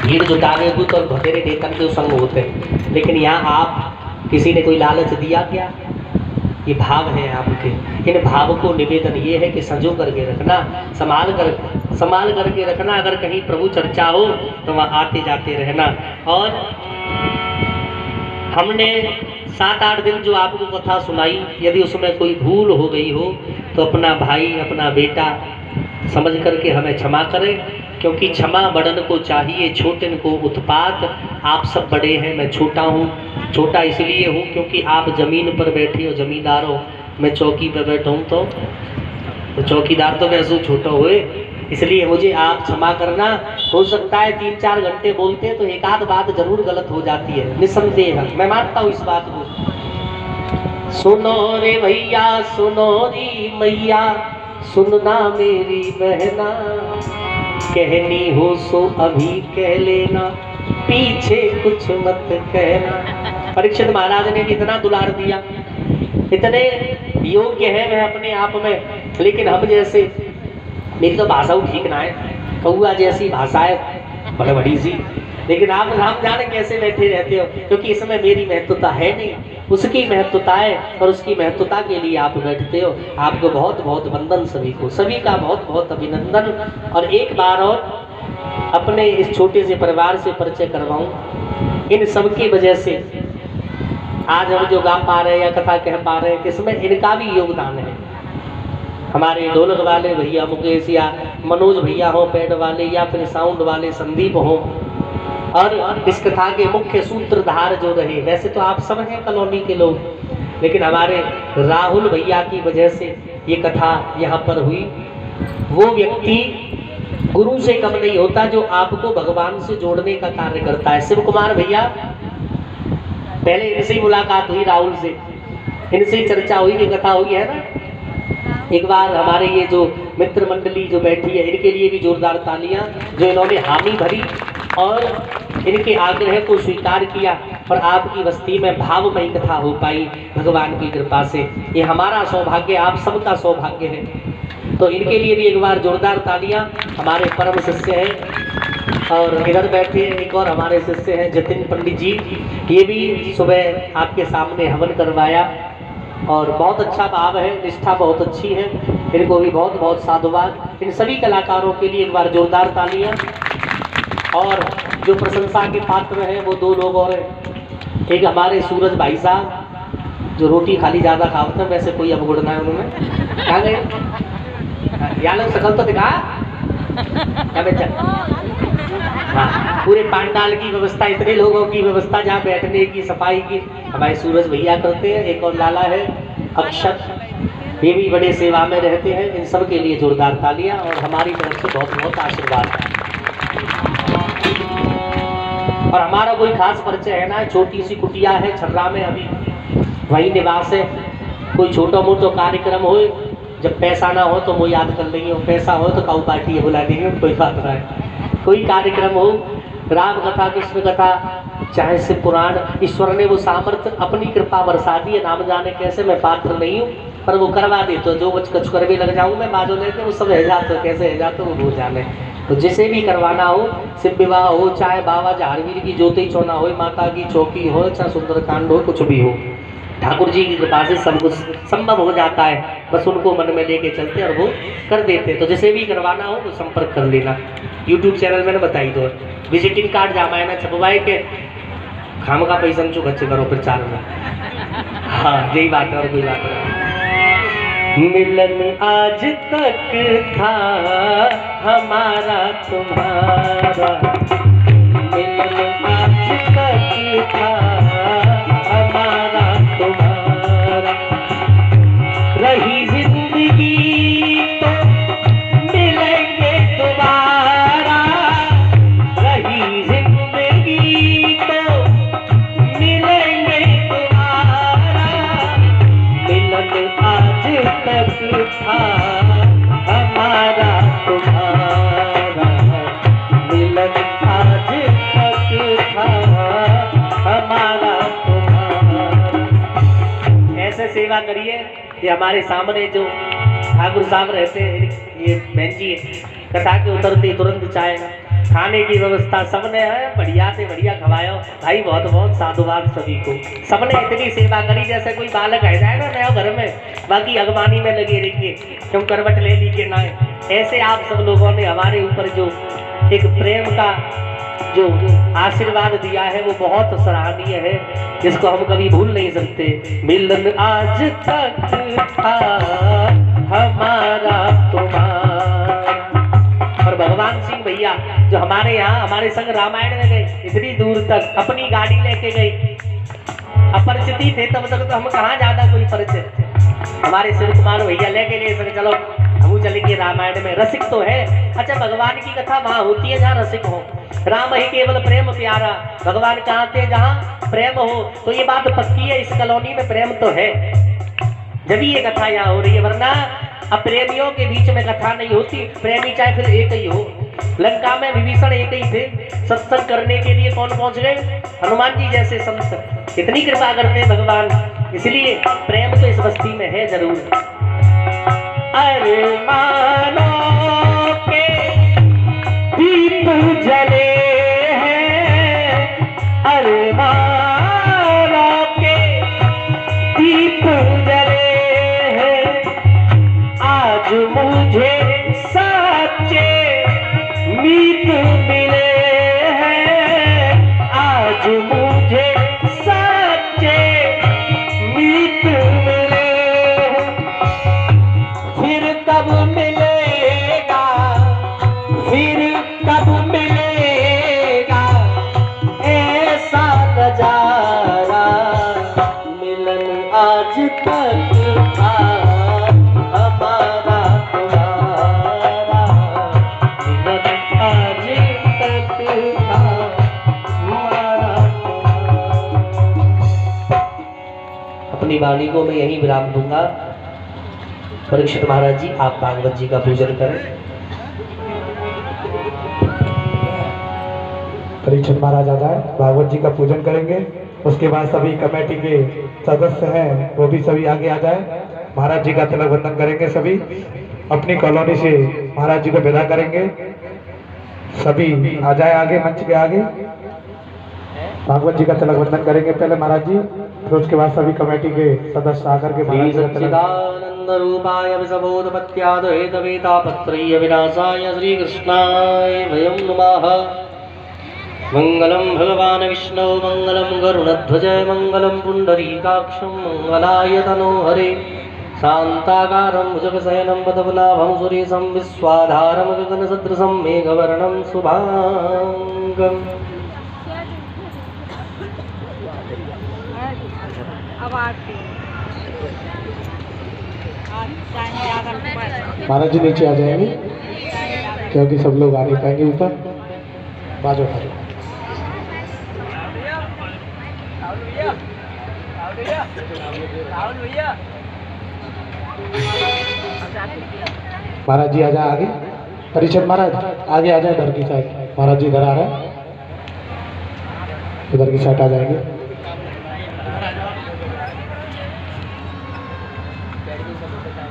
भीड़ जुटावे को तो बतेरे नेतन के संग होते हैं, लेकिन यहाँ आप किसी ने कोई लालच दिया क्या? ये भाव है आपके। इन भाव को निवेदन ये है कि संजो करके रखना, संभाल करके रखना। अगर कहीं प्रभु चर्चा हो तो वहाँ आते जाते रहना। और हमने 7-8 दिन जो आपको कथा सुनाई, यदि उसमें कोई भूल हो गई हो तो अपना भाई अपना बेटा समझ करके हमें क्षमा करें, क्योंकि क्षमा बड़न को चाहिए, छोटन को उत्पात। आप सब बड़े हैं, मैं छोटा हूँ। छोटा इसलिए हूँ क्योंकि आप ज़मीन पर बैठे हो, जमींदार हो, मैं चौकी पर बैठा हूँ। तो चौकीदार तो वैसे छोटा हुए, इसलिए मुझे आप क्षमा करना। हो सकता है 3-4 घंटे बोलते हैं तो एक आध बात जरूर गलत हो जाती है, निसंदेह मैं मानता हूँ इस बात को। सुनो रे भैया सुनो री मैया, सुनना मेरी बहना, कहनी हो सो अभी कह लेना, पीछे कुछ मत कहना। परीक्षित महाराज ने इतना दुलार दिया, इतने योग्य है वह अपने आप में, लेकिन हम जैसे, मेरी तो भाषा ठीक ना है, कौआ जैसी भाषा है बड़े बड़ी सी, लेकिन आप राम जाने कैसे बैठे रहते हो, क्योंकि इसमें मेरी महत्वता है नहीं, उसकी महत्वता है, और उसकी महत्वता के लिए आप बैठते हो। आपको बहुत बहुत वंदन, सभी को, सभी का बहुत बहुत अभिनंदन। और एक बार और अपने इस छोटे से परिवार से परिचय करवाऊं। इन सब की वजह से आज हम जो गा पा रहे हैं या कथा कह पा रहे हैं, इसमें इनका भी योगदान है। हमारे ढोलक वाले भैया मुकेश या मनोज भैया हो, पैड वाले, या फिर साउंड वाले संदीप हो, और इस कथा के मुख्य सूत्रधार जो रहे, वैसे तो आप सब हैं कॉलोनी के लोग, लेकिन हमारे राहुल भैया की वजह से ये कथा यहाँ पर हुई। वो व्यक्ति गुरु से कम नहीं होता जो आपको भगवान से जोड़ने का कार्य करता है। शिव कुमार भैया, पहले इनसे ही मुलाकात हुई, राहुल से, इनसे ही चर्चा हुई कि कथा हुई है ना। एक बार हमारे ये जो मित्र मंडली जो बैठी है, इनके लिए भी जोरदार तालियां, जो इन्होंने हामी भरी और इनके आग्रह को स्वीकार किया, और आपकी बस्ती में भावमयी कथा हो पाई भगवान की कृपा से। ये हमारा सौभाग्य, आप सबका सौभाग्य है। तो इनके लिए भी एक बार जोरदार तालियां। हमारे परम शिष्य हैं, और इधर बैठे एक और हमारे शिष्य हैं जतिन पंडित जी, ये भी सुबह आपके सामने हवन करवाया, और बहुत अच्छा भाव है, निष्ठा बहुत अच्छी है। इनको भी बहुत बहुत साधुवाद। इन सभी कलाकारों के लिए एक बार जोरदार तालियां। और जो प्रशंसा के पात्र हैं वो 2 लोग और हैं। एक हमारे सूरज भाई साहब, जो रोटी खाली ज़्यादा खाते हैं, वैसे कोई अब गुड़ना है उन्होंने, क्या गए या लोग शकल तो दिखा, हाँ, पूरे पांडाल की व्यवस्था, इतने लोगों की व्यवस्था, जहाँ बैठने की, सफाई की, हमारे सूरज भैया करते हैं। एक और लाला है अक्षत, ये भी बड़े सेवा में रहते हैं। इन सब के लिए जोरदार तालियां, और हमारी तरफ से बहुत बहुत आशीर्वाद। और हमारा कोई खास परिचय है ना, छोटी सी कुटिया है छर्रा में, अभी वही निवास है। कोई छोटा मोटा कार्यक्रम हो, जब पैसा ना हो तो वो याद कर लेंगे, और पैसा हो तो काऊ पार्टी बुला देंगे, कोई बात ना है। कोई कार्यक्रम हो, राम कथा, कृष्ण कथा, चाहे शिव पुराण, ईश्वर ने वो सामर्थ्य अपनी कृपा बरसा दी है। नाम जाने कैसे, मैं पात्र नहीं हूँ, पर वो करवा दे तो जो बच कछ करवे लग जाऊँ मैं, बाजू लेके वो सब है जाते, कैसे है जाते वो भूल जाने। तो जिसे भी करवाना हो, शिव विवाह हो, चाहे बाबा झारवीर की ज्योति चौना हो, माता की चौकी हो, चाहे सुंदरकांड हो, कुछ भी हो, ठाकुर जी की कृपा से सब कुछ संभव हो जाता है। बस उनको मन में लेके चलते और वो कर देते। तो जिसे भी करवाना हो तो संपर्क कर लेना। यूट्यूब चैनल मैंने बताई दो, विजिटिंग कार्ड जामाए ना छपवाए के खाम का पैसा चुक अच्छे करो प्रचार में। हाँ, यही बात है, और कोई बात नहीं। मिलन आज तक था हमारा तुम्हारा, मिलन आज तक था हमारा तुम्हारा, रही जिंदगी तो मिलेंगे दोबारा, रही जिंदगी तो मिलेंगे दोबारा, मिलन आज तक था हमारा तुम्हारा, मिलन आज तक था हमारा तुम्हारा। ऐसे सेवा करिए। ये हमारे सामने जो ठाकुर साहब रहते हैं, ये बहन जी कथा के उतरते तुरंत चाय खाने की व्यवस्था सबने है, बढ़िया से बढ़िया खवायो भाई। बहुत बहुत साधुवाद सभी को। सबने इतनी सेवा करी जैसे कोई बालक है जाए ना नया घर में, बाकी अगवानी में लगे रहिए, क्यों करवट ले लीजिए ना। ऐसे आप सब लोगों ने हमारे ऊपर जो एक प्रेम का जो आशीर्वाद दिया है वो बहुत सराहनीय है, जिसको हम कभी भूल नहीं सकते। मिलन आज तक था हमारा तुम्हारा। और भगवान सिंह भैया जो हमारे यहाँ हमारे संग रामायण में गए, इतनी दूर तक अपनी गाड़ी लेके गए। अपरिचित थे तब तक तो हम कहाँ ज्यादा कोई परिचय। हमारे शिव कुमार भैया लेके गए संग, चलो हम चलेंगे रामायण में। रसिक तो है, अच्छा भगवान की कथा वहां होती है जहाँ रसिक हो। राम ही केवल प्रेम प्यारा, भगवान कहाँ थे जहाँ प्रेम हो। तो ये बात पक्की है, इस कॉलोनी में प्रेम तो है, जब ये कथा यहाँ हो रही है। वरना अब प्रेमियों के बीच में कथा नहीं होती। प्रेमी चाहे फिर एक ही हो। लंका में विभीषण एक ही थे, सत्संग करने के लिए कौन पहुंच गए? हनुमान जी जैसे संत। इतनी कृपा करते हैं भगवान, इसलिए प्रेम तो इस बस्ती में है जरूर। अरमानों के दीप जले हैं, अरमानों के दीप जले हैं। आज मुझे सच्चे मीत मिले हैं, आज मुझे सच्चे मीत मिले हैं। फिर कब मिलेगा, फिर कब मिलेगा ऐसा नजारा। मिलन आज तक था हमारा तुम्हारा, मिलन आज तक था हमारा तुम्हारा। अपनी वाणी को मैं यहीं विराम दूंगा। परीक्षित महाराज जी आप भागवत जी का पूजन करें। परीक्षित महाराज आ जाए, भागवत जी का पूजन करेंगे। उसके बाद सभी कमेटी के सदस्य हैं वो भी सभी आगे आ जाए, महाराज जी का तिलक बंधन करेंगे। सभी अपनी कॉलोनी से महाराज जी को विदा करेंगे। सभी आ जाए आगे, मंच के आगे। भागवत जी का तिलक बंधन करेंगे पहले महाराज जी, फिर उसके बाद सभी कमेटी के सदस्य आकर के महाराज जी का तिलक। रूपाय विसबोधपत्याद हेतवेतापत्रय्य विनाशाय श्री कृष्णाय वयं नमः। मंगलम भगवान विष्णु मंगलम गरुणध्वज मंगलम पुंडरीकाक्षं मंगलाय तनोहरे। शांताकारं भुजगशयनं पद्मनाभं सुरेशं विश्वाधारं गगनसदृशं मेघवर्णं शुभांगम्। महाराज जी नीचे आ जाएंगे क्योंकि सब लोग आ नहीं पाएंगे ऊपर। बाजू खड़े महाराज जी आ जाए आगे। परीक्षित महाराज आगे आ जाए, इधर की साइड। महाराज जी इधर आ रहे हैं, इधर की साइड आ जाएंगे।